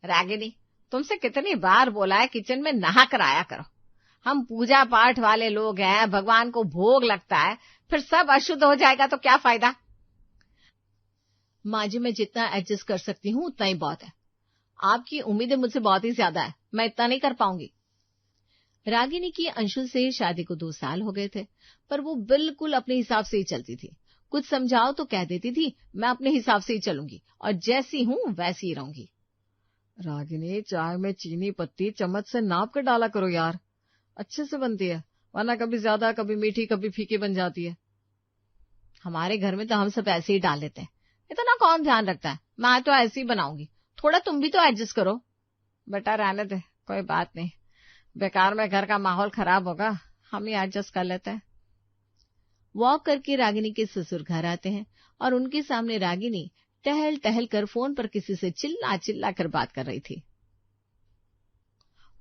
रागिनी, तुमसे कितनी बार बोला है किचन में नहा कर आया करो। हम पूजा पाठ वाले लोग हैं, भगवान को भोग लगता है, फिर सब अशुद्ध हो जाएगा तो क्या फायदा। माँ जी, मैं जितना एडजस्ट कर सकती हूँ उतना ही बहुत है। आपकी उम्मीदें मुझसे बहुत ही ज्यादा है, मैं इतना नहीं कर पाऊंगी। रागिनी की अंशुल से शादी को 2 साल हो गए थे, पर वो बिल्कुल अपने हिसाब से ही चलती थी। कुछ समझाओ तो कह देती थी, मैं अपने हिसाब से ही चलूंगी और जैसी हूँ वैसी ही रहूंगी। रागिनी, चाय में चीनी पत्ती चम्मच से नाप कर डाला करो यार, अच्छे से बनती है, वरना कभी ज्यादा कभी मीठी कभी फीकी बन जाती है। हमारे घर में तो हम सब ऐसे ही डाल लेते हैं, इतना कौन ध्यान रखता है। मैं तो ऐसे ही बनाऊंगी, थोड़ा तुम भी तो एडजस्ट करो। बेटा रहने दे, कोई बात नहीं, बेकार में घर का माहौल खराब होगा, हम ही एडजस्ट कर लेते हैं। वॉक करके रागिनी के ससुर घर आते हैं और उनके सामने रागिनी टहल टहल कर फोन पर किसी से चिल्ला चिल्ला कर बात कर रही थी।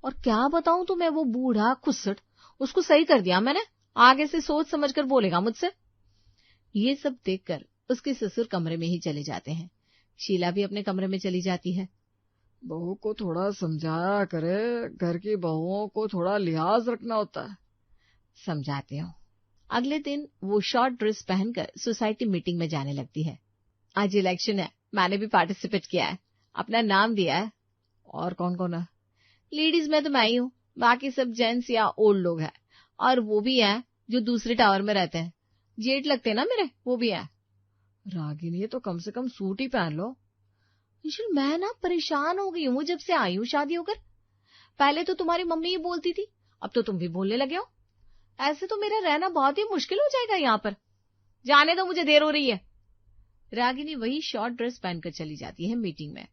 और क्या बताऊं तुम्हें, वो बूढ़ा खुस्सट, उसको सही कर दिया मैंने, आगे से सोच समझ कर बोलेगा मुझसे। ये सब देखकर उसके ससुर कमरे में ही चले जाते हैं। शीला भी अपने कमरे में चली जाती है। बहू को थोड़ा समझाया करे, घर की बहुओं को थोड़ा लिहाज रखना होता है। समझाते हो। अगले दिन वो शॉर्ट ड्रेस पहनकर सोसाइटी मीटिंग में जाने लगती है। आज इलेक्शन है, मैंने भी पार्टिसिपेट किया है, अपना नाम दिया है। और कौन कौन है? लेडीज में तो मैं ही हूँ, बाकी सब जेंट्स या ओल्ड लोग हैं, और वो भी हैं जो दूसरे टावर में रहते हैं, जेठ लगते हैं ना मेरे, वो भी है। रागिनी, तो कम से कम सूट ही पहन लो। मैं ना परेशान हो गई हूँ जब से आई हूँ शादी होकर। पहले तो तुम्हारी मम्मी ही बोलती थी, अब तो तुम भी बोलने लगे हो। ऐसे तो मेरा रहना बहुत ही मुश्किल हो जाएगा यहाँ पर। जाने दो, मुझे देर हो रही है। रागिनी वही शॉर्ट ड्रेस पहनकर चली जाती है मीटिंग में।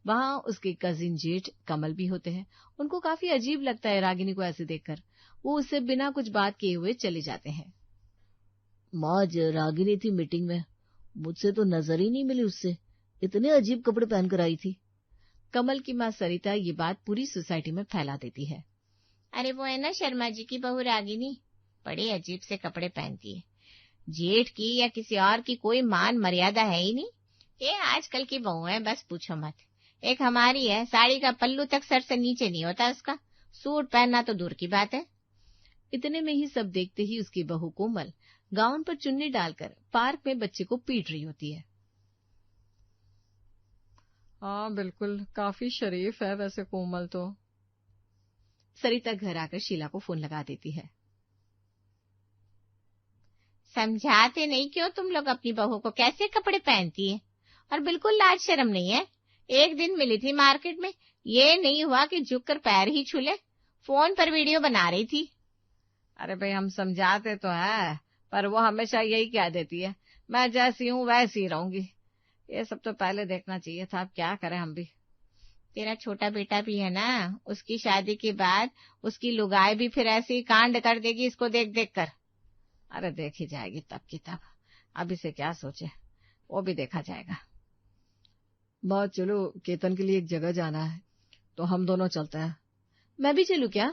वहां उसके कजिन जेठ कमल भी होते हैं। उनको काफी अजीब लगता है रागिनी को ऐसे देखकर। वो उससे बिना कुछ बात किए हुए चले जाते हैं। माँ, रागिनी थी मीटिंग में, मुझसे तो नजर ही नहीं मिली उससे, इतने अजीब कपड़े पहनकर आई थी। कमल की माँ सरिता ये बात पूरी सोसाइटी में फैला देती है। अरे वो है ना शर्मा जी की बहू रागिनी, बड़े अजीब से कपड़े पहनती है। जेठ की या किसी और की कोई मान मर्यादा है ही नहीं। ये आजकल की बहू है, बस पूछो मत। एक हमारी है, साड़ी का पल्लू तक सर से नीचे नहीं होता उसका, सूट पहनना तो दूर की बात है। इतने में ही सब देखते ही उसकी बहू कोमल गाउन पर चुन्नी डालकर पार्क में बच्चे को पीट रही होती है। हाँ बिल्कुल, काफी शरीफ है वैसे कोमल तो। सरिता घर आकर शीला को फोन लगा देती है। समझाते नहीं क्यों तुम लोग अपनी बहू को, कैसे कपड़े पहनती है, और बिल्कुल लाज शर्म नहीं है। एक दिन मिली थी मार्केट में, ये नहीं हुआ कि झुककर पैर ही छू ले, फोन पर वीडियो बना रही थी। अरे भाई, हम समझाते तो है, पर वो हमेशा यही कह देती है, मैं जैसी हूँ वैसी रहूंगी। ये सब तो पहले देखना चाहिए था, अब क्या करें हम भी। तेरा छोटा बेटा भी है ना, उसकी शादी के बाद उसकी लुगाई भी फिर ऐसे ही कांड कर देगी इसको देख देख कर। अरे देखी जाएगी तब की तब, अभी से क्या सोचे, वो भी देखा जाएगा। बात चलो, केतन के लिए एक जगह जाना है, तो हम दोनों चलते हैं। मैं भी चलूं क्या?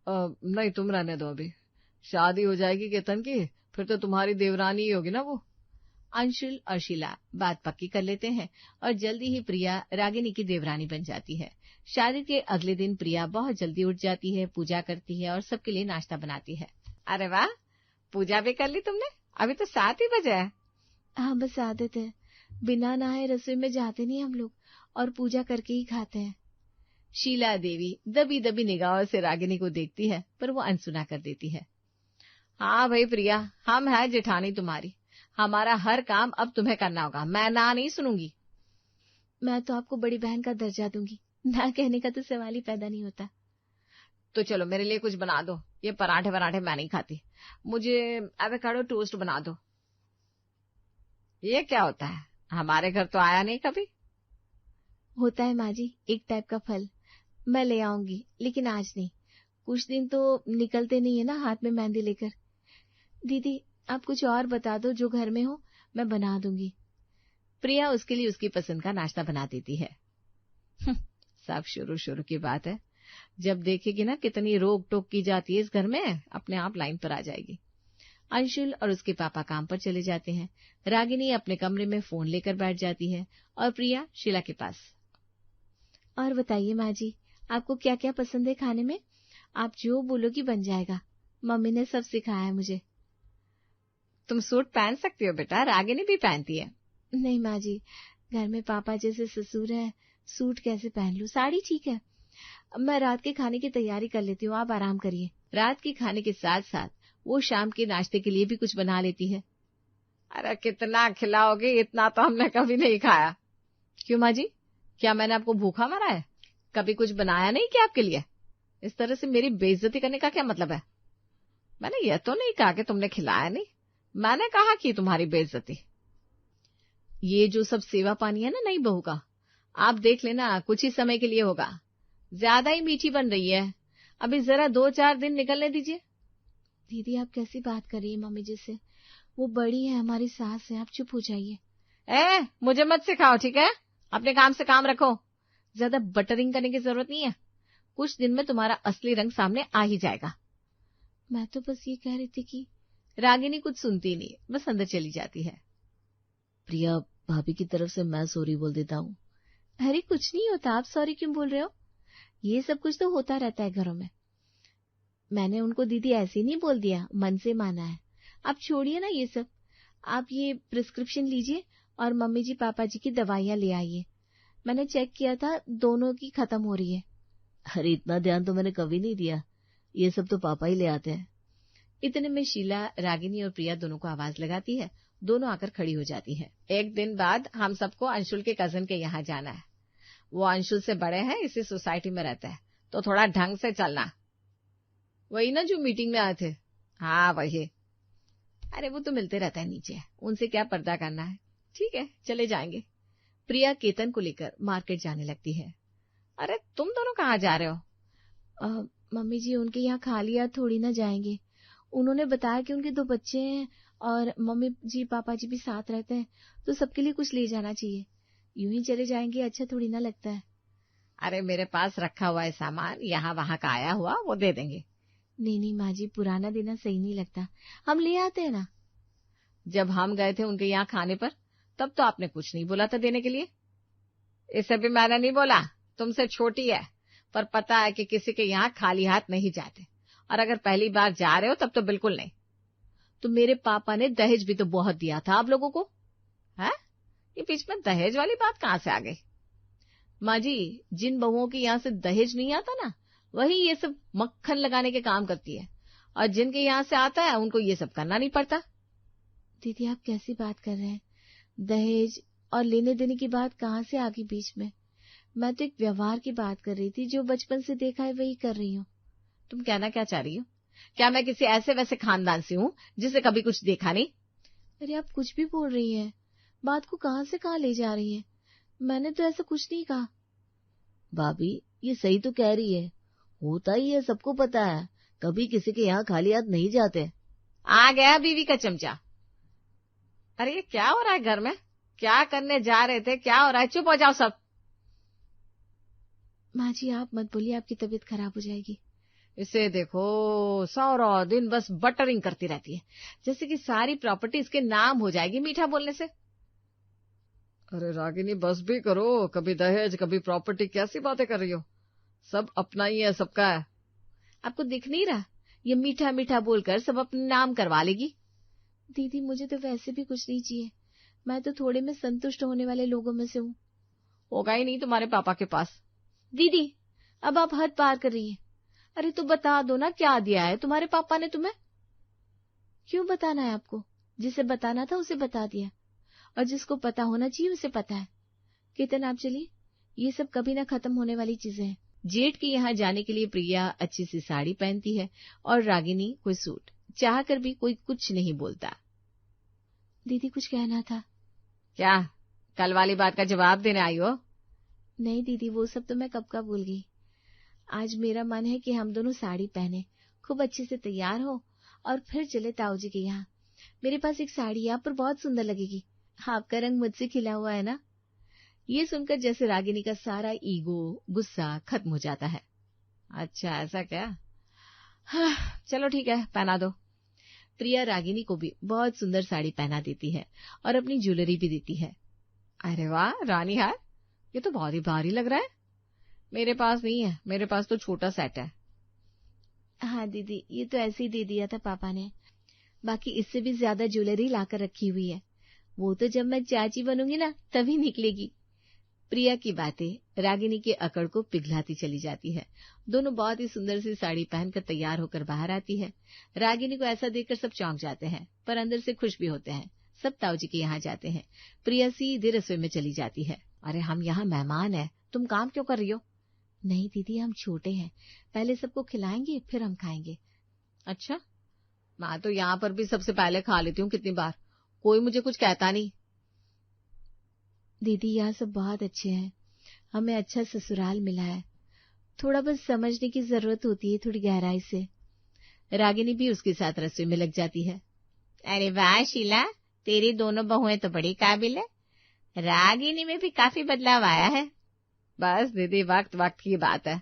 नहीं, तुम रहने दो, अभी शादी हो जाएगी केतन की, फिर तो तुम्हारी देवरानी ही होगी ना वो। अंशुल और शीला बात पक्की कर लेते हैं और जल्दी ही प्रिया रागिनी की देवरानी बन जाती है। शादी के अगले दिन प्रिया बहुत जल्दी उठ जाती है, पूजा करती है और सबके लिए नाश्ता बनाती है। अरे वाह, पूजा भी कर ली तुमने, अभी तो 7 ही बजे है। हाँ, बस आदत है, बिना नहाए रसोई में जाते नहीं हम लोग, और पूजा करके ही खाते हैं। शीला देवी दबी दबी निगाहों से रागिनी को देखती है, पर वो अनसुना कर देती है। हाँ भाई प्रिया, हम है जेठानी तुम्हारी, हमारा हर काम अब तुम्हें करना होगा, मैं ना नहीं सुनूंगी। मैं तो आपको बड़ी बहन का दर्जा दूंगी, ना कहने का तो सवाल ही पैदा नहीं होता। तो चलो मेरे लिए कुछ बना दो, ये पराठे वराठे मैं नहीं खाती, मुझे एवोकाडो टोस्ट बना दो। ये क्या होता है, हमारे घर तो आया नहीं कभी। होता है माँ जी, एक टाइप का फल, मैं ले आऊंगी, लेकिन आज नहीं। कुछ दिन तो निकलते नहीं है ना हाथ में मेहंदी लेकर। दीदी, आप कुछ और बता दो जो घर में हो, मैं बना दूंगी। प्रिया उसके लिए उसकी पसंद का नाश्ता बना देती है। सब शुरू शुरू की बात है, जब देखेगी ना कितनी रोक टोक की जाती है इस घर में, अपने आप लाइन पर आ जाएगी। अंशुल और उसके पापा काम पर चले जाते हैं। रागिनी अपने कमरे में फोन लेकर बैठ जाती है और प्रिया शीला के पास। और बताइए माँ जी, आपको क्या क्या पसंद है खाने में? आप जो बोलोगी बन जाएगा। मम्मी ने सब सिखाया है मुझे। तुम सूट पहन सकती हो बेटा, रागिनी भी पहनती है। नहीं माँ जी, घर में पापा जैसे ससुर है, सूट कैसे पहन लूं? साड़ी ठीक है। मैं रात के खाने की तैयारी कर लेती हूँ, आप आराम करिए। रात के खाने के साथ साथ वो शाम के नाश्ते के लिए भी कुछ बना लेती है। अरे कितना खिलाओगे, इतना तो हमने कभी नहीं खाया। क्यों माँ जी, क्या मैंने आपको भूखा मारा है? कभी कुछ बनाया नहीं क्या आपके लिए? इस तरह से मेरी बेइज्जती करने का क्या मतलब है? मैंने यह तो नहीं कहा कि तुमने खिलाया नहीं, मैंने कहा कि तुम्हारी बेइज्जती। ये जो सब सेवा पानी है ना नई बहू का, आप देख लेना कुछ ही समय के लिए होगा। ज्यादा ही मीठी बन रही है, अभी जरा 2-4 दिन निकलने दीजिए। दीदी आप कैसी बात कर रही है मम्मी जी से? वो बड़ी है, हमारी सास है, आप चुप हो जाइए। मुझे मत सिखाओ, ठीक है? अपने काम से काम रखो, ज्यादा बटरिंग करने की जरूरत नहीं है। कुछ दिन में तुम्हारा असली रंग सामने आ ही जाएगा। मैं तो बस ये कह रही थी कि रागिनी कुछ सुनती नहीं, बस अंदर चली जाती है। प्रिया, भाभी की तरफ से मैं सॉरी बोल देता हूँ। अरे कुछ नहीं होता, आप सॉरी क्यों बोल रहे हो? ये सब कुछ तो होता रहता है घरों में। मैंने उनको दीदी ऐसे नहीं बोल दिया, मन से माना है। आप छोड़िए ना ये सब। आप ये प्रिस्क्रिप्शन लीजिए और मम्मी जी पापा जी की दवाइयाँ ले आइए। मैंने चेक किया था, दोनों की खत्म हो रही है। अरे इतना ध्यान तो मैंने कभी नहीं दिया, ये सब तो पापा ही ले आते हैं। इतने में शीला, रागिनी और प्रिया दोनों को आवाज लगाती है। दोनों आकर खड़ी हो जाती हैं। एक दिन बाद हम सबको अंशुल के कजन के यहाँ जाना है। वो अंशुल से बड़े हैं, इसी सोसाइटी में रहते हैं, तो थोड़ा ढंग से चलना। वही ना जो मीटिंग में आए थे? हाँ वही। अरे वो तो मिलते रहता है नीचे, उनसे क्या पर्दा करना है। ठीक है चले जाएंगे। प्रिया केतन को लेकर मार्केट जाने लगती है। अरे तुम दोनों कहाँ जा रहे हो? मम्मी जी उनके यहाँ खाली हाथ थोड़ी ना जाएंगे। उन्होंने बताया कि उनके 2 बच्चे हैं और मम्मी जी पापा जी भी साथ रहते हैं, तो सबके लिए कुछ ले जाना चाहिए। यूं ही चले जाएंगे अच्छा थोड़ी ना लगता है। अरे मेरे पास रखा हुआ है सामान, यहाँ वहाँ का आया हुआ वो दे देंगे। नहीं माँ जी, पुराना देना सही नहीं लगता, हम ले आते हैं ना। जब हम गए थे उनके यहाँ खाने पर, तब तो आपने कुछ नहीं बोला था देने के लिए। इसे भी मैंने नहीं बोला, तुमसे छोटी है, पर पता है कि किसी के यहाँ खाली हाथ नहीं जाते, और अगर पहली बार जा रहे हो तब तो बिल्कुल नहीं। तो मेरे पापा ने दहेज भी तो बहुत दिया था आप लोगों को, है? ये बीच में दहेज वाली बात कहाँ से आ गई? माँ जी, जिन बहुओं के यहाँ से दहेज नहीं आता ना, वही ये सब मक्खन लगाने के काम करती है, और जिनके यहाँ से आता है उनको ये सब करना नहीं पड़ता। दीदी आप कैसी बात कर रहे हैं? दहेज और लेने देने की बात कहाँ से आ गई बीच में? मैं तो एक व्यवहार की बात कर रही थी, जो बचपन से देखा है वही कर रही हूँ। तुम कहना क्या चाह रही हो? क्या मैं किसी ऐसे वैसे खानदान से हूँ जिसे कभी कुछ देखा नहीं? अरे आप कुछ भी बोल रही हैं, बात को कहाँ से कहाँ ले जा रही हैं? मैंने तो ऐसा कुछ नहीं कहा। भाभी ये सही तो कह रही है, होता ही है, सबको पता है, कभी किसी के यहाँ खाली हाथ नहीं जाते। आ गया बीवी का चमचा। अरे ये क्या हो रहा है घर में? क्या करने जा रहे थे? क्या हो रहा है? चुप हो जाओ सब। माँ जी आप मत बोलिए, आपकी तबीयत खराब हो जाएगी। इसे देखो, सारा दिन बस बटरिंग करती रहती है, जैसे कि सारी प्रॉपर्टी इसके नाम हो जाएगी मीठा बोलने से। अरे रागिनी बस भी करो, कभी दहेज कभी प्रॉपर्टी, कैसी बातें कर रही हो? सब अपना ही है, सबका है। आपको दिख नहीं रहा? ये मीठा मीठा बोलकर सब अपने नाम करवा लेगी। दीदी मुझे तो वैसे भी कुछ नहीं चाहिए, मैं तो थोड़े में संतुष्ट होने वाले लोगों में से हूँ। होगा ही नहीं तुम्हारे पापा के पास। दीदी अब आप हद पार कर रही हैं। अरे तो बता दो ना, क्या दिया है तुम्हारे पापा ने तुम्हें? क्यों बताना है आपको? जिसे बताना था उसे बता दिया, और जिसको पता होना चाहिए उसे पता है। केतन आप चलिए, ये सब कभी ना खत्म होने वाली चीजें हैं। जेठ के यहाँ जाने के लिए प्रिया अच्छी सी साड़ी पहनती है और रागिनी कोई सूट। चाह कर भी कोई कुछ नहीं बोलता। दीदी कुछ कहना था। क्या? कल वाली बात का जवाब देने आई हो? नहीं दीदी, वो सब तो मैं कब का भूल गई। आज मेरा मन है कि हम दोनों साड़ी पहने, खूब अच्छे से तैयार हो और फिर चले ताऊ जी के यहाँ। मेरे पास एक साड़ी है, आप पर बहुत सुंदर लगेगी। आपका रंग मुझसे खिला हुआ है ना। ये सुनकर जैसे रागिनी का सारा ईगो, गुस्सा खत्म हो जाता है। अच्छा ऐसा क्या? हाँ, चलो ठीक है, पहना दो। प्रिया रागिनी को भी बहुत सुंदर साड़ी पहना देती है और अपनी ज्वेलरी भी देती है। अरे वाह रानी हार, ये तो बहुत ही भारी लग रहा है। मेरे पास नहीं है, मेरे पास तो छोटा सेट है। हाँ दीदी, ये तो ऐसे ही दे दिया था पापा ने। बाकी इससे भी ज्यादा ज्वेलरी लाकर रखी हुई है, वो तो जब मैं चाची बनूंगी ना तभी निकलेगी। प्रिया की बातें रागिनी के अकड़ को पिघलाती चली जाती है। दोनों बहुत ही सुंदर सी साड़ी पहनकर तैयार होकर बाहर आती है। रागिनी को ऐसा देखकर सब चौंक जाते हैं, पर अंदर से खुश भी होते हैं। सब ताऊजी के यहाँ जाते हैं। प्रिया सीधे रसोई में चली जाती है। अरे हम यहाँ मेहमान हैं, तुम काम क्यों कर रही हो? नहीं दीदी, हम छोटे हैं, पहले सबको खिलाएंगे फिर हम खाएंगे। अच्छा, मैं तो यहाँ पर भी सबसे पहले खा लेती हूँ कितनी बार, कोई मुझे कुछ कहता नहीं। दीदी यहाँ सब बहुत अच्छे हैं, हमें अच्छा ससुराल मिला है, थोड़ा बस समझने की जरूरत होती है, थोड़ी गहराई से। रागिनी भी उसके साथ रसोई में लग जाती है। अरे वाह शीला, तेरी दोनों बहुएं तो बड़ी काबिल है। रागिनी में भी काफी बदलाव आया है। बस दीदी, वक्त वक्त की बात है।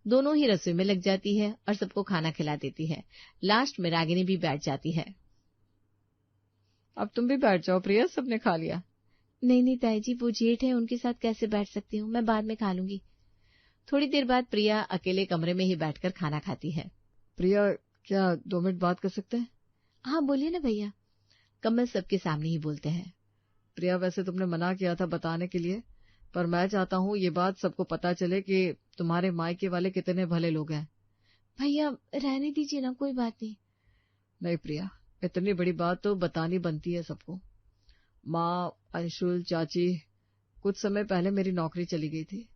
दोनों ही रसोई में लग जाती है और सबको खाना खिला देती है। लास्ट में रागिनी भी बैठ जाती है। अब तुम भी बैठ जाओ प्रिया, सबने खा लिया। नहीं ताई जी, वो जेठ है, उनके साथ कैसे बैठ सकती हूँ, मैं बाद में खा लूंगी। थोड़ी देर बाद प्रिया अकेले कमरे में ही बैठकर खाना खाती है। प्रिया, क्या 2 मिनट बात कर सकते हैं? हाँ बोलिए ना भैया। कमल सबके सामने ही बोलते हैं। प्रिया, वैसे तुमने मना किया था बताने के लिए, पर मैं चाहता हूँ ये बात सबको पता चले कि तुम्हारे मायके वाले कितने भले लोग हैं। भैया रहने दीजिए ना, कोई बात नहीं। नहीं प्रिया, इतनी बड़ी बात तो बतानी बनती है सबको। माँ, अंशुल, चाची, कुछ समय पहले मेरी नौकरी चली गई थी।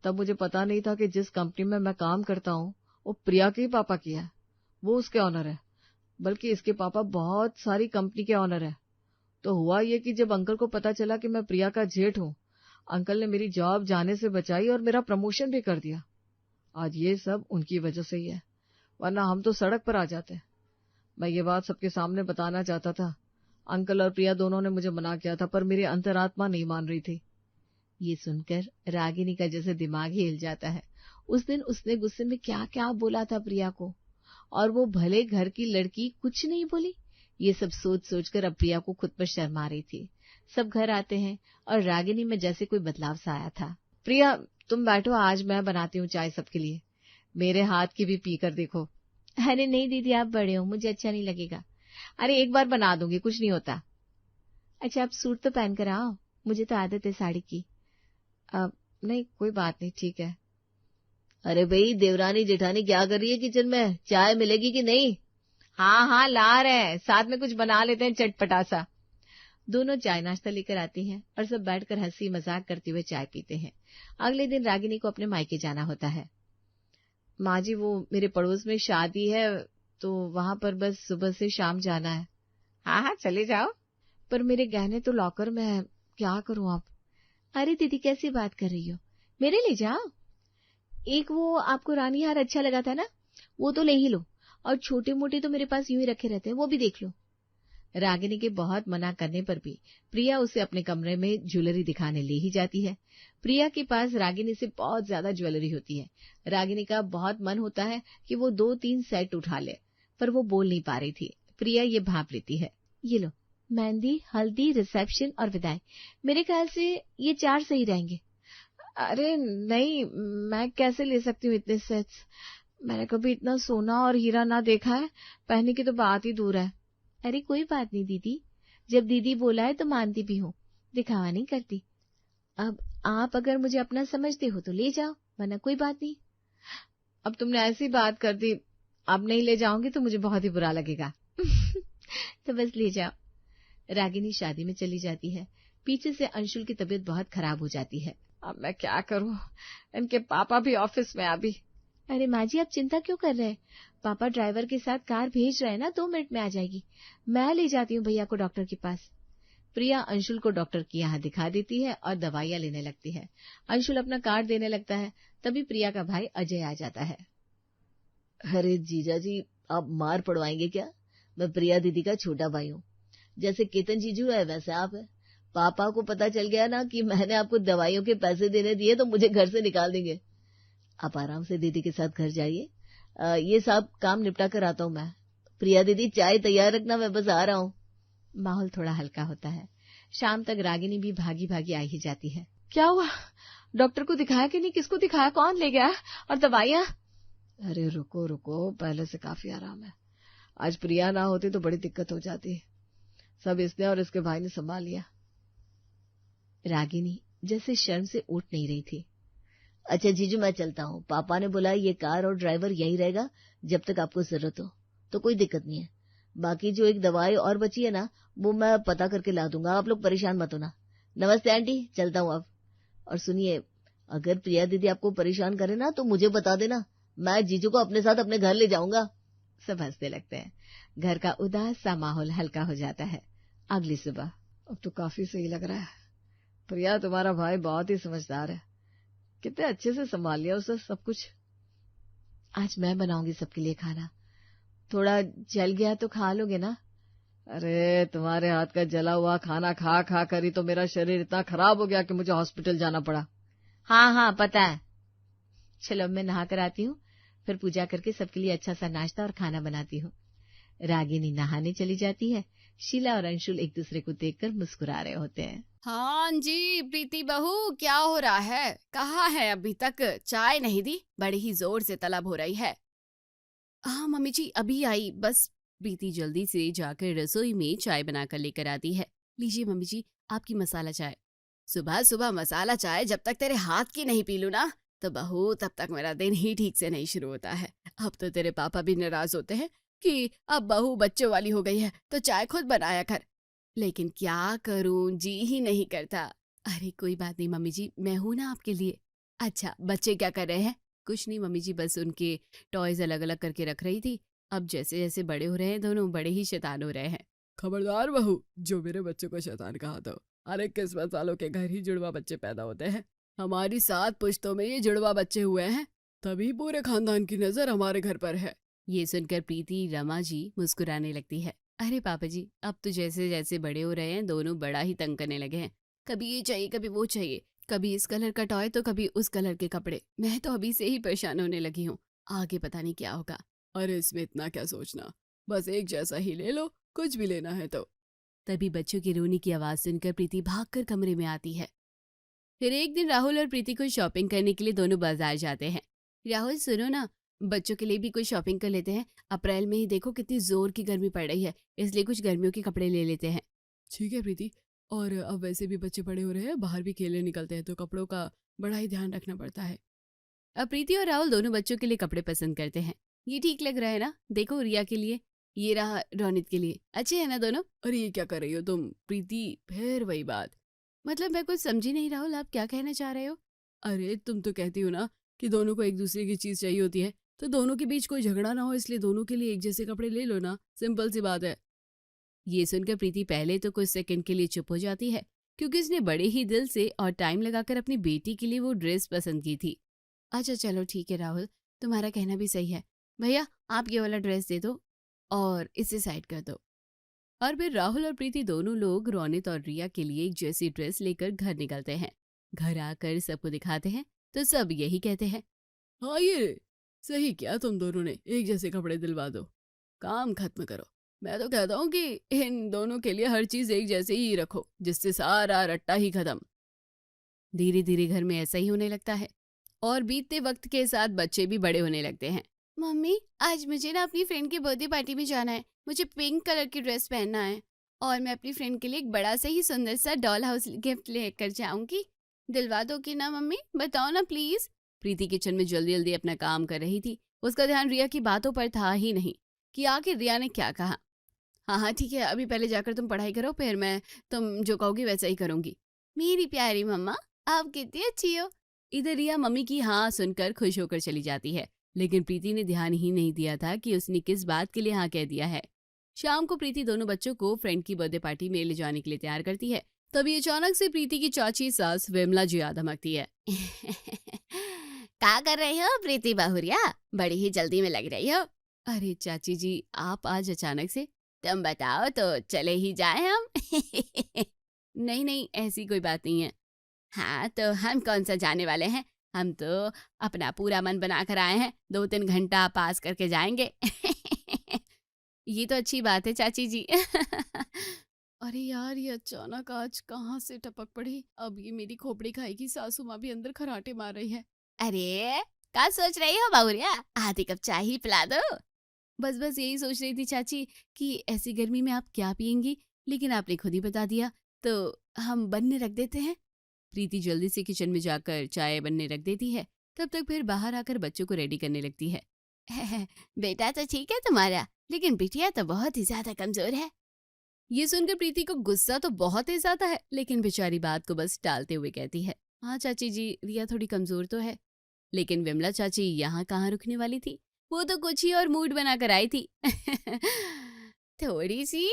तब मुझे पता नहीं था कि जिस कंपनी में मैं काम करता हूँ वो प्रिया के ही पापा की है, वो उसके ऑनर है। बल्कि इसके पापा बहुत सारी कंपनी के ऑनर है। तो हुआ ये कि जब अंकल को पता चला कि मैं प्रिया का जेठ हूँ, अंकल ने मेरी जॉब जाने से बचाई और मेरा प्रमोशन भी कर दिया। आज ये सब उनकी वजह से ही है, वरना हम तो सड़क पर आ जाते। मैं ये बात सबके सामने बताना चाहता था। अंकल और प्रिया दोनों ने मुझे मना किया था, पर मेरी अंतरात्मा नहीं मान रही थी। ये सुनकर रागिनी का जैसे दिमाग ही हिल जाता है। उस दिन उसने गुस्से में क्या क्या बोला था प्रिया को, और वो भले घर की लड़की कुछ नहीं बोली। ये सब सोच सोचकर अब प्रिया को खुद पर शर्म आ रही थी। सब घर आते हैं और रागिनी में जैसे कोई बदलाव सा आया था। प्रिया, तुम बैठो, आज मैं बनाती हूँ चाय सबके लिए, मेरे हाथ की भी पी कर देखो। अरे नहीं दीदी, आप बड़े हो, मुझे अच्छा नहीं लगेगा। अरे एक बार बना दूंगी, कुछ नहीं होता। अच्छा आप सूट तो पहन कर आओ, मुझे तो आदत है साड़ी की। नहीं कोई बात नहीं, ठीक है। अरे भाई, देवरानी जेठानी क्या कर रही है किचन में? चाय मिलेगी कि नहीं? हाँ हाँ ला रहे हैं, साथ में कुछ बना लेते हैं चटपटा सा। दोनों चाय नाश्ता लेकर आती हैं और सब बैठकर हंसी मजाक करते हुए चाय पीते हैं। अगले दिन रागिनी को अपने मायके जाना होता है। माँ जी, वो मेरे पड़ोस में शादी है, तो वहां पर बस सुबह से शाम जाना है। हाँ हाँ चले जाओ। पर मेरे गहने तो लॉकर में है, क्या करूं आप? अरे दीदी कैसी बात कर रही हो, मेरे ले जाओ। एक वो आपको रानी हार अच्छा लगा था ना, वो तो ले ही लो, और छोटे मोटे तो मेरे पास यूं ही रखे रहते हैं, वो भी देख लो। रागिनी के बहुत मना करने पर भी प्रिया उसे अपने कमरे में ज्वेलरी दिखाने ले ही जाती है। प्रिया के पास रागिनी से बहुत ज्यादा ज्वेलरी होती है। रागिनी का बहुत मन होता है कि वो 2-3 सेट उठा ले, पर वो बोल नहीं पा रही थी। प्रिया ये भांप लेती है। ये लो, मेहंदी, हल्दी, रिसेप्शन और विदाई, मेरे ख्याल से ये 4 सही रहेंगे। अरे नहीं, मैं कैसे ले सकती हूँ इतने सेट्स? मैंने कभी इतना सोना और हीरा ना देखा है, पहनने की तो बात ही दूर है। अरे कोई बात नहीं दीदी, जब दीदी बोला है तो मानती भी हूँ, दिखावा नहीं करती। अब आप अगर मुझे अपना समझते हो तो ले जाओ, वरना कोई बात नहीं। अब तुमने ऐसी बात कर दी, अब नहीं ले जाऊंगी तो मुझे बहुत ही बुरा लगेगा। तो बस ले जाओ। रागिनी शादी में चली जाती है। पीछे से अंशुल की तबीयत बहुत खराब हो जाती है। अब मैं क्या करूं, इनके पापा भी ऑफिस में अभी। अरे माँ जी, आप चिंता क्यों कर रहे हैं? पापा ड्राइवर के साथ कार भेज रहे हैं ना, 2 मिनट में आ जाएगी। मैं ले जाती हूँ भैया को डॉक्टर के पास। प्रिया अंशुल को डॉक्टर के यहाँ दिखा देती है और दवाइयाँ लेने लगती है। अंशुल अपना कार्ड देने लगता है, तभी प्रिया का भाई अजय आ जाता है। अरे जीजा जी, आप मार पड़वाएंगे क्या? मैं प्रिया दीदी का छोटा भाई हूँ। जैसे केतन जीजू है वैसे आप है। पापा को पता चल गया ना कि मैंने आपको दवाइयों के पैसे देने दिए तो मुझे घर से निकाल देंगे। आप आराम से दीदी के साथ घर जाइए, ये सब काम निपटा कर आता हूँ मैं। प्रिया दीदी चाय तैयार रखना, मैं बस आ रहा हूँ। माहौल थोड़ा हल्का होता है। शाम तक रागिनी भी भागी भागी आ ही जाती है। क्या हुआ? डॉक्टर को दिखाया कि नहीं, किसको दिखाया, कौन ले गया, और दवाइयां? अरे रुको रुको, पहले से काफी आराम है। आज प्रिया ना होती तो बड़ी दिक्कत हो जाती। सब इसने और इसके भाई ने संभाल लिया। रागिनी जैसे शर्म से उठ नहीं रही थी। अच्छा जीजू, मैं चलता हूँ। पापा ने बोला ये कार और ड्राइवर यहीं रहेगा जब तक आपको जरूरत हो, तो कोई दिक्कत नहीं है। बाकी जो एक दवाई और बची है ना, वो मैं पता करके ला दूंगा, आप लोग परेशान मत होना। नमस्ते आंटी, चलता हूँ अब। और सुनिए, अगर प्रिया दीदी आपको परेशान करे ना तो मुझे बता देना, मैं जीजू को अपने साथ अपने घर ले जाऊंगा। सब हंसने लगते हैं। घर का उदास सा माहौल हल्का हो जाता है। अगली सुबह। अब तो काफी सही लग रहा है। प्रिया, तुम्हारा भाई बहुत ही समझदार है, कितने अच्छे से संभाल लिया उसने सब कुछ। आज मैं बनाऊंगी सबके लिए खाना, थोड़ा जल गया तो खा लोगे ना? अरे तुम्हारे हाथ का जला हुआ खाना खा खा कर ही तो मेरा शरीर इतना खराब हो गया कि मुझे हॉस्पिटल जाना पड़ा। हाँ हाँ पता है। चलो मैं नहा कर आती हूँ, फिर पूजा करके सबके लिए अच्छा सा नाश्ता और खाना बनाती हूँ। रागिनी नहाने चली जाती है। शीला और अंशुल एक दूसरे को देखकर मुस्कुरा रहे होते हैं। हाँ जी प्रीति बहू, क्या हो रहा है? कहाँ है अभी तक? चाय नहीं दी, बड़ी ही जोर से तलब हो रही है। हाँ मम्मी जी, अभी आई। बस प्रीति जल्दी से जाकर रसोई में चाय बनाकर लेकर आती है। लीजिए मम्मी जी, आपकी मसाला चाय। सुबह सुबह मसाला चाय जब तक तेरे हाथ की नहीं पी लूं ना, तो बहू तब तक मेरा दिन ही ठीक से नहीं शुरू होता है। अब तो तेरे पापा भी नाराज होते हैं कि अब बहू बच्चों वाली हो गई है तो चाय खुद बनाया कर, लेकिन क्या करूं, जी ही नहीं करता। अरे कोई बात नहीं मम्मी जी, मैं हूं ना आपके लिए। अच्छा बच्चे क्या कर रहे हैं? कुछ नहीं मम्मी जी, बस उनके टॉयज अलग अलग करके रख रही थी। अब जैसे जैसे बड़े हो रहे हैं दोनों, बड़े ही शैतान हो रहे हैं। खबरदार बहू, जो मेरे बच्चों को शैतान कहा तो। अरे किस्मत वालों के घर ही जुड़वा बच्चे पैदा होते हैं। हमारी 7 पुश्तों में ये जुड़वा बच्चे हुए हैं, तभी पूरे खानदान की नजर हमारे घर पर है। ये सुनकर प्रीति रमा जी मुस्कुराने लगती है। अरे पापा जी, अब तो जैसे जैसे बड़े हो रहे हैं दोनों बड़ा ही तंग करने लगे हैं। कभी ये चाहिए, कभी वो चाहिए, कभी इस कलर का टॉय तो कभी उस कलर के कपड़े। मैं तो अभी से ही परेशान होने लगी हूँ, आगे पता नहीं क्या होगा। अरे इसमें इतना क्या सोचना, बस एक जैसा ही ले लो, कुछ भी लेना है तो। तभी बच्चों की रोने की आवाज सुनकर प्रीति भागकर कमरे में आती है। फिर एक दिन राहुल और प्रीति को शॉपिंग करने के लिए दोनों बाजार जाते हैं। राहुल सुनो ना, बच्चों के लिए भी कुछ शॉपिंग कर लेते हैं। अप्रैल में ही देखो कितनी जोर की गर्मी पड़ रही है, इसलिए कुछ गर्मियों के कपड़े ले लेते हैं। ठीक है प्रीति, और अब वैसे भी बच्चे बड़े हो रहे हैं, बाहर भी खेलने निकलते हैं तो कपड़ों का बड़ा ही ध्यान रखना पड़ता है। अब प्रीति और राहुल दोनों बच्चों के लिए कपड़े पसंद करते हैं। ये ठीक लग रहा है ना? देखो रिया के लिए, ये रहा रोनित के लिए, अच्छे है ना दोनों? अरे ये क्या कर रही हो तुम प्रीति, फिर वही बात। मतलब मैं कुछ समझी नहीं राहुल, आप क्या कहना चाह रहे हो? अरे तुम तो कहती हो ना कि दोनों को एक दूसरे की चीज चाहिए होती है, तो दोनों के बीच कोई झगड़ा ना हो इसलिए दोनों के लिए एक जैसे कपड़े ले लो ना, सिंपल सी बात है। ये सुनकर प्रीति पहले तो कुछ सेकंड के लिए चुप हो जाती है, क्योंकि उसने बड़े ही दिल से और टाइम लगाकर अपनी बेटी के लिए वो ड्रेस पसंद की थी। अच्छा चलो ठीक है राहुल, तुम्हारा कहना भी सही है। भैया आप ये वाला ड्रेस दे दो और इसे साइड कर दो। और फिर राहुल और प्रीति दोनों लोग रोनित और रिया के लिए एक जैसी ड्रेस लेकर घर निकलते हैं। घर आकर सबको दिखाते हैं तो सब यही कहते हैं, हाँ ये सही किया तुम दोनों ने, एक जैसे कपड़े दिलवा दो, काम खत्म करो। मैं तो कहता हूँ कि इन दोनों के लिए हर चीज एक जैसे ही रखो, जिससे सारा रट्टा ही खत्म। धीरे धीरे घर में ऐसा ही होने लगता है और बीतते वक्त के साथ बच्चे भी बड़े होने लगते हैं। मम्मी आज मुझे ना अपनी फ्रेंड की बर्थडे पार्टी में जाना है, मुझे पिंक कलर की ड्रेस पहनना है और मैं अपनी फ्रेंड के लिए एक बड़ा सा ही सुंदर सा डॉल हाउस गिफ्ट लेकर जाऊंगी। दिलवा दो कि ना मम्मी, बताओ ना प्लीज। प्रीति किचन में जल्दी जल्दी अपना काम कर रही थी, उसका ध्यान रिया की बातों पर था ही नहीं कि आखिर रिया ने क्या कहा। हाँ ठीक है, अभी पहले जाकर तुम पढ़ाई करो, फिर मैं तुम जो कहोगी वैसा ही करूंगी। मेरी प्यारी मम्मा, आप कितनी अच्छी हो। इधर रिया मम्मी की हाँ सुनकर खुश होकर चली जाती है, लेकिन प्रीति ने ध्यान ही नहीं दिया था कि उसने किस बात के लिए हाँ कह दिया है। शाम को प्रीति दोनों बच्चों को फ्रेंड की बर्थडे पार्टी में ले जाने के लिए तैयार करती है। तभी अचानक से प्रीति की चाची सास विमला जी याद धमकती है। क्या कर रही हो प्रीति बहुरिया, बड़ी ही जल्दी में लग रही हो। अरे चाची जी, आप आज अचानक से? तुम बताओ तो चले ही जाए हम। नहीं नहीं, ऐसी कोई बात नहीं है। हाँ तो हम कौन सा जाने वाले हैं, हम तो अपना पूरा मन बना कर आए हैं, 2-3 घंटा पास करके जाएंगे। ये तो अच्छी बात है चाची जी। अरे यार, ये अचानक आज कहाँ से टपक पड़ी। अब ये मेरी खोपड़ी खाएगी। सासू माँ भी अंदर खराटे मार रही है। अरे क्या सोच रही हो बहुरिया, आधी कप चाय ही पिला दो। बस बस यही सोच रही थी चाची कि ऐसी गर्मी में आप क्या पियेंगी, लेकिन आपने खुद ही बता दिया, तो हम बनने रख देते हैं। प्रीति जल्दी से किचन में जाकर चाय बनने रख देती है। तब तक फिर बाहर आकर बच्चों को रेडी करने लगती है। बेटा तो ठीक है तुम्हारा, लेकिन बिटिया तो बहुत ही ज्यादा कमजोर है। ये सुनकर प्रीति को गुस्सा तो बहुत ही ज्यादा है, लेकिन बेचारी बात को बस टालते हुए कहती है, हाँ चाची जी, रिया थोड़ी कमजोर तो है। लेकिन विमला चाची यहाँ कहाँ रुकने वाली थी, वो तो कुछ ही और मूड बनाकर आई थी। थोड़ी सी?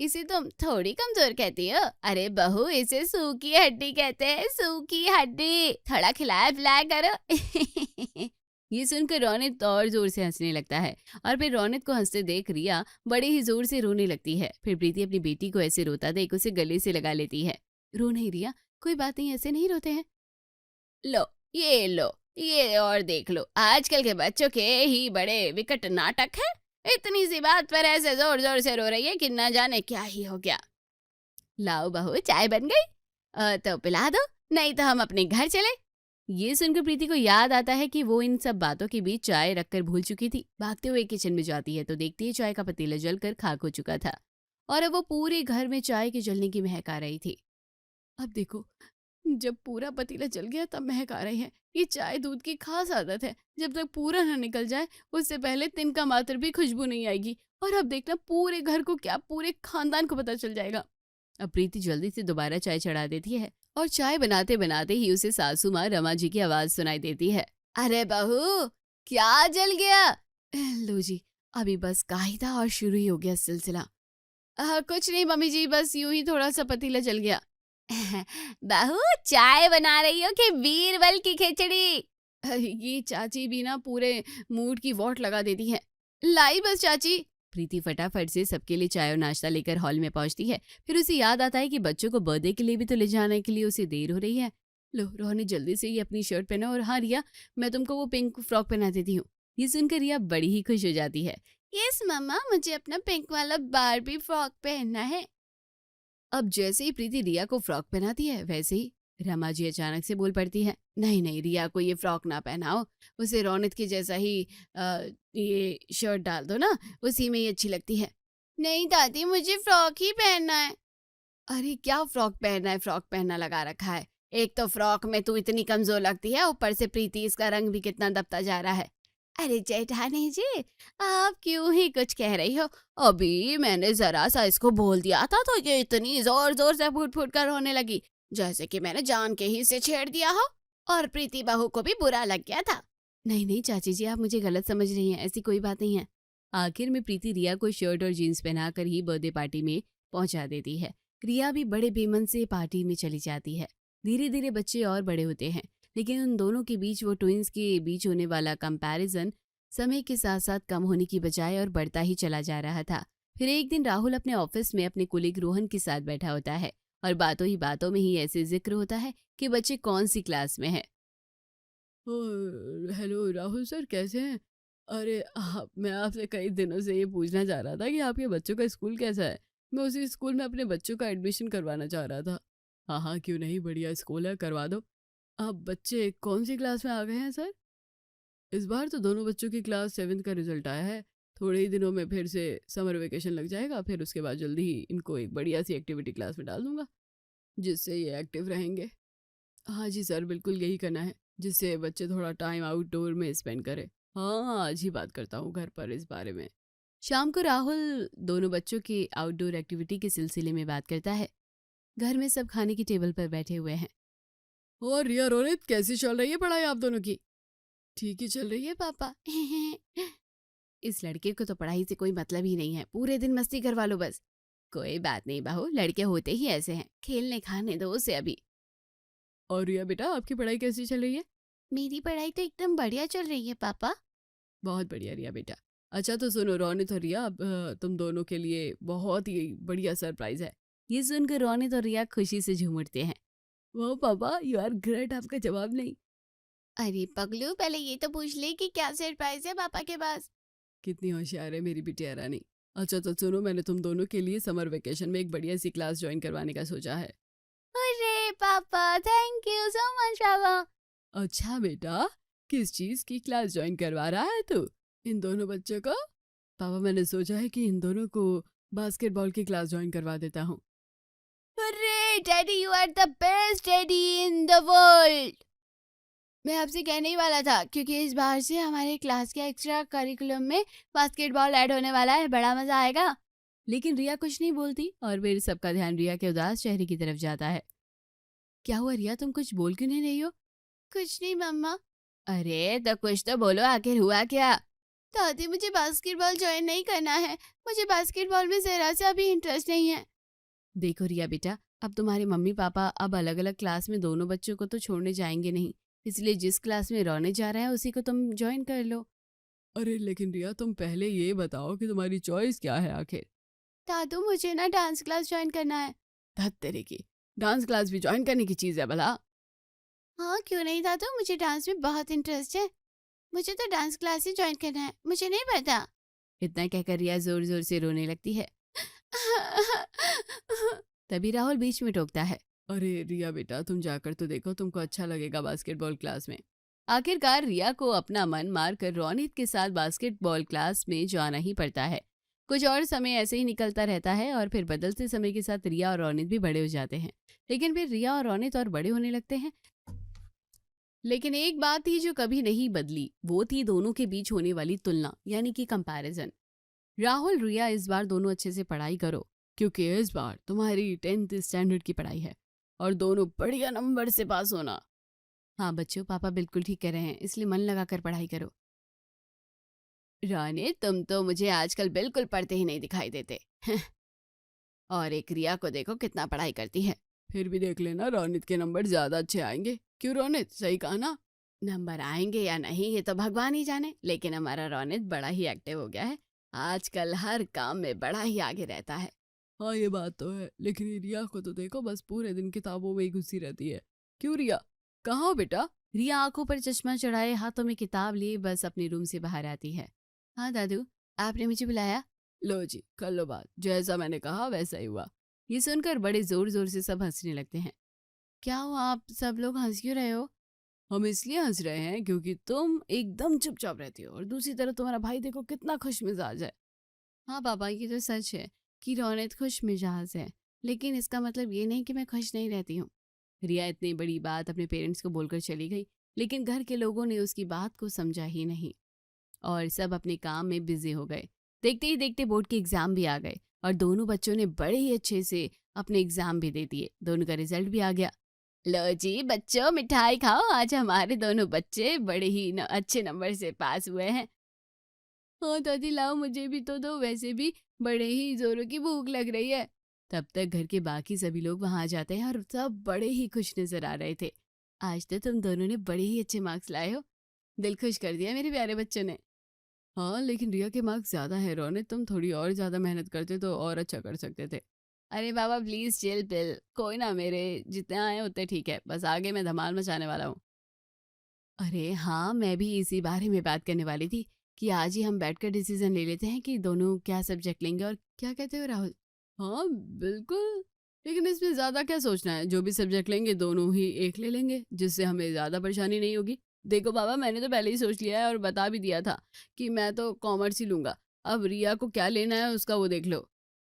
इसे तुम थोड़ी कमजोर कहती हो? अरे बहू, इसे सूखी हड्डी कहते हैं, सूखी हड्डी। थोड़ा खिलाया पिलाया करो। ये सुनकर रौनक और जोर से हंसने लगता है, और फिर रौनक को हंसते देख रिया बड़े ही जोर से रोने लगती है। फिर प्रीति अपनी बेटी को ऐसे रोता देख उसे गले से लगा लेती है। रो नहीं रिया, कोई बात नहीं, ऐसे नहीं रोते हैं। लो ये और देख लो, आजकल के बच्चों के ही बड़े विकट नाटक है। इतनी सी बात पर ऐसे जोर जोर से रो रही है कि न जाने क्या ही हो गया। लाओ बहू, चाय बन गई, तो पिला दो, नहीं तो हम अपने घर चले। ये सुनकर प्रीति को याद आता है कि वो इन सब बातों के बीच चाय रखकर भूल चुकी थी। भागते हुए किचन में जाती है तो देखती है चाय का पतीला जलकर खाक हो चुका था, और अब वो पूरे घर में चाय के जलने की महक आ रही थी। अब देखो, जब पूरा पतीला जल गया तब महक आ रही है। ये चाय दूध की खास आदत है, जब तक पूरा न निकल जाए उससे पहले तिनका मात्र भी खुशबू नहीं आएगी। और अब देखना, पूरे घर को क्या, पूरे खानदान को पता चल जाएगा। अब प्रीति जल्दी से दोबारा चाय चढ़ा देती है, और चाय बनाते बनाते ही उसे सासू माँ रमा जी की आवाज सुनाई देती है। अरे बहू, क्या जल गया? लो जी, अभी बस कहा ही था और शुरू ही हो गया सिलसिला। कुछ नहीं मम्मी जी, बस यूं ही थोड़ा सा पतीला जल गया। बहू, चाय बना रही हो कि बीरबल की खिचड़ी? ये चाची भी ना पूरे मूड की वॉट लगा देती है। लाई बस चाची। प्रीति फटाफट से सबके लिए चाय और नाश्ता लेकर हॉल में पहुंचती है। फिर उसे याद आता है कि बच्चों को बर्थडे के लिए भी तो ले जाने के लिए उसे देर हो रही है। लो रोहनी, जल्दी से ये अपनी शर्ट पहना, और हाँ रिया, मैं तुमको वो पिंक फ्रॉक पहना देती हूँ। ये सुनकर रिया बड़ी ही खुश हो जाती है। यस मम्मा, मुझे अपना पिंक वाला बारबी फ्रॉक पहनना है। अब जैसे ही प्रीति रिया को फ्रॉक पहनाती है, वैसे ही रमा जी अचानक से बोल पड़ती है, नहीं नहीं, रिया को ये फ्रॉक ना पहनाओ, उसे रौनक के जैसा ही ये शर्ट डाल दो ना, उसी में ही अच्छी लगती है। नहीं दादी, मुझे फ्रॉक ही पहनना है। अरे क्या फ्रॉक पहनना है, फ्रॉक पहनना लगा रखा है। एक तो फ्रॉक में तू इतनी कमजोर लगती है, ऊपर से प्रीति इसका रंग भी कितना दबता जा रहा है। अरे जेठानी जी, आप क्यों ही कुछ कह रही हो? अभी मैंने जरा सा इसको बोल दिया था तो ये इतनी जोर जोर से फूट फूट कर रोने लगी, जैसे कि मैंने जान के ही इसे छेड़ दिया हो, और प्रीति बहू को भी बुरा लग गया था। नहीं नहीं चाची जी, आप मुझे गलत समझ रही हैं, ऐसी कोई बात नहीं है। आखिर में प्रीति रिया को शर्ट और जीन्स पहनाकर ही बर्थडे पार्टी में पहुंचा देती है। रिया भी बड़े बेमन से पार्टी में चली जाती है। धीरे धीरे बच्चे और बड़े होते हैं, लेकिन उन दोनों के बीच, वो ट्विंस के बीच होने वाला कंपैरिजन समय के साथ साथ कम होने की बजाय और बढ़ता ही चला जा रहा था। फिर एक दिन राहुल अपने ऑफिस में अपने कुलीग रोहन के साथ बैठा होता है, और बातों ही बातों में ही ऐसे जिक्र होता है कि बच्चे कौन सी क्लास में है। हेलो राहुल सर, कैसे हैं? अरे मैं आपसे कई दिनों से ये पूछना चाह रहा था कि आपके बच्चों का स्कूल कैसा है। मैं उसी स्कूल में अपने बच्चों का एडमिशन करवाना चाह रहा था। हाँ हाँ, क्यों नहीं, बढ़िया स्कूल है, करवा दो। आप बच्चे कौन सी क्लास में आ गए हैं सर? इस बार तो दोनों बच्चों की क्लास 7th का रिजल्ट आया है। थोड़े ही दिनों में फिर से समर वेकेशन लग जाएगा, फिर उसके बाद जल्दी ही इनको एक बढ़िया सी एक्टिविटी क्लास में डाल दूंगा, जिससे ये एक्टिव रहेंगे। हाँ जी सर, बिल्कुल यही करना है, जिससे बच्चे थोड़ा टाइम आउटडोर में स्पेंड करें। हाँ, आज ही बात करता हूँ घर पर इस बारे में। शाम को राहुल दोनों बच्चों की आउटडोर एक्टिविटी के सिलसिले में बात करता है। घर में सब खाने की टेबल पर बैठे हुए हैं। और रिया रोनित, कैसी चल रही है पढ़ाई आप दोनों की? ठीक ही चल रही है पापा। इस लड़के को तो पढ़ाई से कोई मतलब ही नहीं है, पूरे दिन मस्ती करवा लो बस। कोई बात नहीं बहू, लड़के होते ही ऐसे हैं, खेलने खाने दो उसे अभी। और रिया बेटा, आपकी पढ़ाई कैसी चल रही है? मेरी पढ़ाई तो एकदम बढ़िया चल रही है पापा। बहुत बढ़िया रिया बेटा। अच्छा तो सुनो रोनित और रिया, तुम दोनों के लिए बहुत ही बढ़िया सरप्राइज है। ये सुनकर रोनित और रिया खुशी से झूम उठते हैं। वाह पापा, यू आर ग्रेट, आपका जवाब नहीं। अरे पगलू, पहले ये तो पूछ ले कि क्या सरप्राइज है पापा के पास। कितनी होशियार है मेरी बिटिया रानी। अच्छा तो सुनो, मैंने तुम दोनों के लिए समर वेकेशन में एक बढ़िया सी क्लास ज्वाइन करवाने का सोचा है। अरे पापा, थैंक यू सो मच पापा। अच्छा बेटा, किस चीज की क्लास ज्वाइन करवा रहा है तू इन दोनों बच्चों को? पापा, मैंने सोचा है कि इन दोनों को बास्केटबॉल की क्लास ज्वाइन करवा देता हूँ। अरे daddy, you are the best daddy in the world. मैं आपसे कहने ही वाला था, क्योंकि इस बार से हमारे क्लास के एक्स्ट्रा करिकुलम में बास्केटबॉल ऐड होने वाला है, बड़ा मजा आएगा। लेकिन रिया कुछ नहीं बोलती और फिर सबका ध्यान रिया के उदास चेहरे की तरफ जाता है। क्या हुआ रिया, तुम कुछ बोल क्यों नहीं रही हो? कुछ नहीं मम्मा। अरे तो कुछ तो बोलो, आखिर हुआ क्या? दादी, मुझे बास्केटबॉल ज्वाइन नहीं करना है। मुझे बास्केटबॉल में जरा सा भी इंटरेस्ट नहीं है। देखो रिया बेटा, अब तुम्हारे मम्मी पापा अब अलग अलग क्लास में दोनों बच्चों को तो छोड़ने जाएंगे नहीं, इसलिए जिस क्लास में रोने जा रहा है उसी को तुम ज्वाइन कर लो। अरे लेकिन रिया, तुम पहले ये बताओ कि तुम्हारी चॉइस क्या है आखिर? दादू, मुझे ना डांस क्लास ज्वाइन करना है। धत तेरे की, डांस क्लास भी ज्वाइन करने की चीज है भला? हाँ क्यों नहीं दादू, मुझे डांस में बहुत इंटरेस्ट है। मुझे तो डांस क्लास ही ज्वाइन करना है, मुझे नहीं पता। इतना कहकर रिया जोर जोर से रोने लगती है। तभी राहुल बीच में टोकता है। अरे रिया बेटा, तुम जाकर तो देखो, तुमको अच्छा लगेगा बास्केटबॉल क्लास में। आखिरकार रिया को अपना मन मारकर रोनित के साथ बास्केटबॉल क्लास में जाना ही पड़ता है। कुछ और समय ऐसे ही निकलता रहता है और फिर बदलते समय के साथ रिया और रोनित भी बड़े हो जाते हैं। लेकिन फिर रिया और रोनित और बड़े होने लगते हैं। लेकिन एक बात थी जो कभी नहीं बदली, वो थी दोनों के बीच होने वाली तुलना, यानी कि कंपैरिजन। राहुल, रिया, इस बार दोनों अच्छे से पढ़ाई करो, क्योंकि इस बार तुम्हारी 10th स्टैंडर्ड की पढ़ाई है और दोनों बढ़िया नंबर से पास होना। हाँ बच्चों, पापा बिल्कुल ठीक कह रहे हैं, इसलिए मन लगाकर पढ़ाई करो। रोनित, तुम तो मुझे आजकल बिल्कुल पढ़ते ही नहीं दिखाई देते। और एक रिया को देखो कितना पढ़ाई करती है। फिर भी देख लेना, रोनित के नंबर ज्यादा अच्छे आएंगे। क्यों रोनित, सही कहा ना? नंबर आएंगे या नहीं ये तो भगवान ही जाने, लेकिन हमारा रोनित बड़ा ही एक्टिव हो गया है। आजकल हर काम में बड़ा ही आगे रहता है। हाँ ये बात तो है, लेकिन ये रिया को तो देखो, बस पूरे दिन किताबों में ही घुसी रहती है। क्यों रिया, कहाँ हो बेटा? रिया आंखों पर चश्मा चढ़ाए, हाथों में किताब लिए बस अपने रूम से बाहर आती है। हाँ दादू, आपने मुझे बुलाया? लो जी, कर लो बात, जैसा मैंने कहा वैसा ही हुआ। ये सुनकर बड़े जोर जोर से सब हंसने लगते हैं। क्या हुआ, आप सब लोग हंस क्यों रहे हो? हम इसलिए हंस रहे हैं क्योंकि तुम एकदम चुपचाप रहती हो और दूसरी तरफ तुम्हारा भाई देखो कितना खुश मिजाज है। हाँ पापा, ये तो सच है कि रोनित खुश मिजाज है, लेकिन इसका मतलब ये नहीं कि मैं खुश नहीं रहती हूँ। रिया इतनी बड़ी बात अपने पेरेंट्स को बोलकर चली गई, लेकिन घर के लोगों ने उसकी बात को समझा ही नहीं और सब अपने काम में बिजी हो गए। देखते ही देखते बोर्ड के एग्जाम भी आ गए और दोनों बच्चों ने बड़े ही अच्छे से अपने एग्जाम भी दे दिए। दोनों का रिजल्ट भी आ गया। लो जी बच्चों, मिठाई खाओ, आज हमारे दोनों बच्चे बड़े ही अच्छे नंबर से पास हुए हैं। हाँ दादी, लाओ मुझे भी तो दो, वैसे भी बड़े ही जोरों की भूख लग रही है। तब तक घर के बाकी सभी लोग वहां आ जाते हैं और सब बड़े ही खुश नजर आ रहे थे। आज तो तुम दोनों ने बड़े ही अच्छे मार्क्स लाए हो, दिल खुश कर दिया मेरे प्यारे बच्चों ने। हाँ लेकिन रिया के मार्क्स ज्यादा है रोनित, तुम थोड़ी और ज्यादा मेहनत करते तो और अच्छा कर सकते थे। अरे बाबा प्लीज चिल पिल, कोई ना, मेरे जितने आए उतने ठीक है, बस आगे मैं धमाल मचाने वाला हूँ। अरे हाँ, मैं भी इसी बारे में बात करने वाली थी कि आज ही हम बैठकर डिसीजन ले लेते हैं कि दोनों क्या सब्जेक्ट लेंगे, और क्या कहते हो राहुल? हाँ बिल्कुल, लेकिन इसमें ज्यादा क्या सोचना है, जो भी सब्जेक्ट लेंगे दोनों ही एक ले लेंगे, जिससे हमें ज्यादा परेशानी नहीं होगी। देखो बाबा, मैंने तो पहले ही सोच लिया है और बता भी दिया था कि मैं तो कॉमर्स ही लूंगा। अब रिया को क्या लेना है उसका वो देख लो।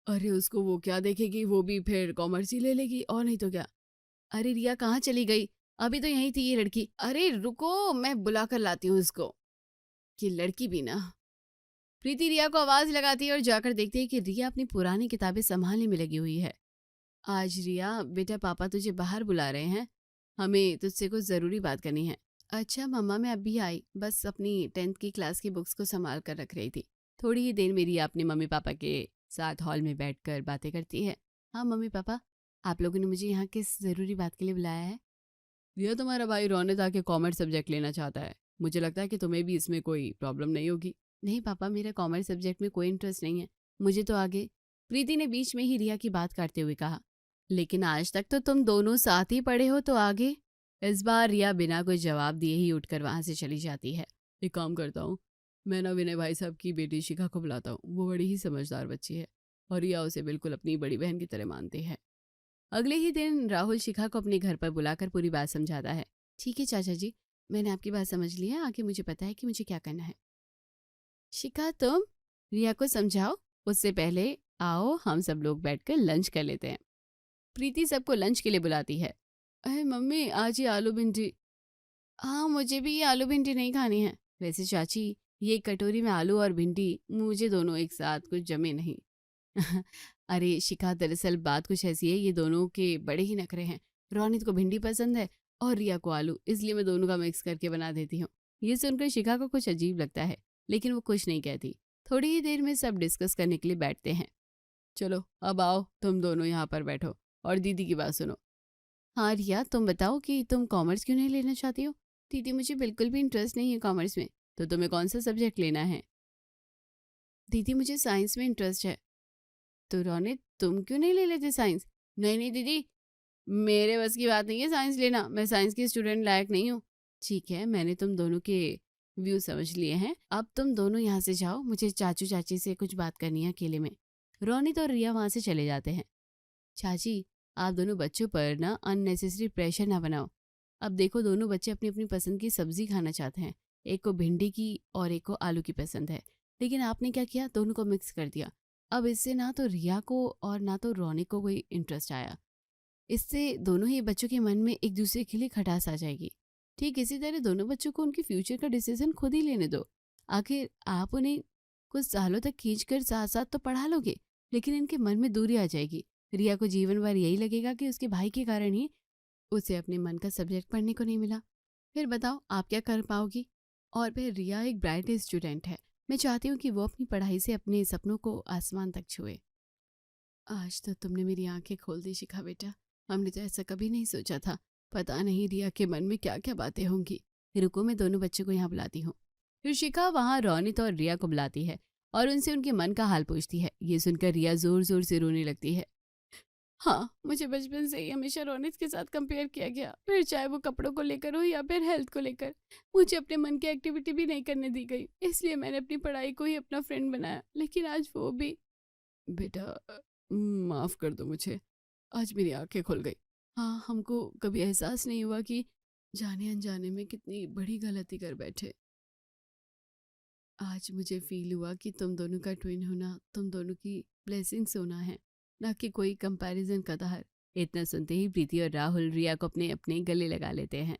अरे उसको वो क्या देखेगी, वो भी फिर कॉमर्स ही ले लेगी, और नहीं तो क्या। अरे रिया कहाँ चली गई? अभी तो यही थी ये लड़की। अरे रुको, मैं बुला कर लाती हूँ इसको। ये लड़की भी ना। प्रीति रिया को आवाज लगाती है और जाकर देखती है कि रिया अपनी पुरानी किताबें संभालने में लगी हुई है। आज रिया बेटा, पापा तुझे बाहर बुला रहे हैं, हमें तुझसे कुछ जरूरी बात करनी है। अच्छा मम्मा, मैं अभी आई, बस अपनी 10th की क्लास की बुक्स को संभाल कर रख रही थी। थोड़ी ही देर में रिया अपने मम्मी पापा के साथ हॉल में बैठकर बातें करती है। हाँ मम्मी पापा, आप लोगों ने मुझे यहाँ किस जरूरी बात के लिए बुलाया है? रिया, तुम्हारा भाई रोनित आके कॉमर्स सब्जेक्ट लेना चाहता है। मुझे लगता है कि तुम्हें भी इसमें कोई प्रॉब्लम नहीं होगी। नहीं पापा, मेरा कॉमर्स सब्जेक्ट में कोई इंटरेस्ट नहीं है, मुझे तो आगे। प्रीति ने बीच में ही रिया की बात काटते हुए कहा। लेकिन आज तक तो तुम दोनों साथ ही पढ़े हो, तो आगे? इस बार रिया बिना कोई जवाब दिए ही उठकर वहां से चली जाती है। एक काम करता हूँ, मैं ना विनय भाई साहब की बेटी शिखा को बुलाता हूँ, वो बड़ी ही समझदार बच्ची है और रिया उसे बिल्कुल अपनी बड़ी बहन की तरह मानती है। अगले ही दिन राहुल शिखा को अपने घर पर बुलाकर पूरी बात समझाता है। ठीक है चाचा जी, मैंने आपकी बात समझ ली है, आगे मुझे पता है कि मुझे क्या करना है। शिखा तुम रिया को समझाओ, उससे पहले आओ हम सब लोग बैठकर लंच कर लेते हैं। प्रीति सबको लंच के लिए बुलाती है। अरे मम्मी आज ये आलू भिंडी। हाँ मुझे भी ये आलू भिंडी नहीं खानी है। वैसे चाची ये कटोरी में आलू और भिंडी मुझे दोनों एक साथ कुछ जमे नहीं। अरे शिखा दरअसल बात कुछ ऐसी है, ये दोनों के बड़े ही नखरे हैं। रोनित को भिंडी पसंद है और रिया को आलू, इसलिए मैं दोनों का मिक्स करके बना देती हूँ। ये सुनकर शिखा को कुछ अजीब लगता है, लेकिन वो कुछ नहीं कहती। थोड़ी ही देर में सब डिस्कस करने के लिए बैठते हैं। चलो अब आओ तुम दोनों यहाँ पर बैठो और दीदी की बात सुनो। हाँ रिया तुम बताओ कि तुम कॉमर्स क्यों नहीं लेना चाहती हो। दीदी मुझे बिल्कुल भी इंटरेस्ट नहीं है कॉमर्स में। तो तुम्हें कौन सा सब्जेक्ट लेना है? दीदी मुझे साइंस में इंटरेस्ट है। तो रोनित तुम क्यों नहीं ले लेते साइंस? नहीं नहीं दीदी, मेरे बस की बात नहीं है साइंस लेना, मैं साइंस की स्टूडेंट लायक नहीं हूँ। ठीक है, मैंने तुम दोनों के व्यू समझ लिए हैं। अब तुम दोनों यहाँ से जाओ, मुझे चाचू चाची से कुछ बात करनी है अकेले में। रोनित और रिया वहाँ से चले जाते हैं। चाची आप दोनों बच्चों पर ना अननेसेसरी प्रेशर ना बनाओ। अब देखो दोनों बच्चे अपनी अपनी पसंद की सब्जी खाना चाहते हैं, एक को भिंडी की और एक को आलू की पसंद है, लेकिन आपने क्या किया, दोनों को मिक्स कर दिया। अब इससे ना तो रिया को और ना तो रोनित को कोई इंटरेस्ट आया। इससे दोनों ही बच्चों के मन में एक दूसरे के लिए खटास आ जाएगी। ठीक इसी तरह दोनों बच्चों को उनके फ्यूचर का डिसीजन खुद ही लेने दो। आखिर आप उन्हें कुछ सालों तक खींचकर साथ साथ तो पढ़ा लोगे, लेकिन इनके मन में दूरी आ जाएगी। रिया को जीवन भर यही लगेगा कि उसके भाई के कारण ही उसे अपने मन का सब्जेक्ट पढ़ने को नहीं मिला। फिर बताओ आप क्या कर पाओगी? और फिर रिया एक ब्राइट स्टूडेंट है, मैं चाहती हूँ कि वो अपनी पढ़ाई से अपने सपनों को आसमान तक छुए। आज तो तुमने मेरी आंखें खोल दी शिखा बेटा, हमने तो ऐसा कभी नहीं सोचा था। पता नहीं रिया के मन में क्या क्या बातें होंगी। रुको मैं दोनों बच्चों को यहाँ बुलाती हूँ। फिर शिखा वहाँ रोनित और रिया को बुलाती है और उनसे उनके मन का हाल पूछती है। ये सुनकर रिया जोर जोर से रोने लगती है। हाँ मुझे बचपन से ही हमेशा रोनित के साथ कंपेयर किया गया, फिर चाहे वो कपड़ों को लेकर हो या फिर हेल्थ को लेकर। मुझे अपने मन की एक्टिविटी भी नहीं करने दी गई, इसलिए मैंने अपनी पढ़ाई को ही अपना फ्रेंड बनाया, लेकिन आज वो भी। बेटा माफ कर दो मुझे, आज मेरी आंखें खुल गई। हाँ हमको कभी एहसास नहीं हुआ कि जाने अनजाने में कितनी बड़ी गलती कर बैठे। आज मुझे फील हुआ कि तुम दोनों का ट्विन होना तुम दोनों की ब्लेसिंग्स होना है, ना कि कोई कंपैरिजन का दहार। इतना सुनते ही प्रीति और राहुल रिया को अपने अपने गले लगा लेते हैं।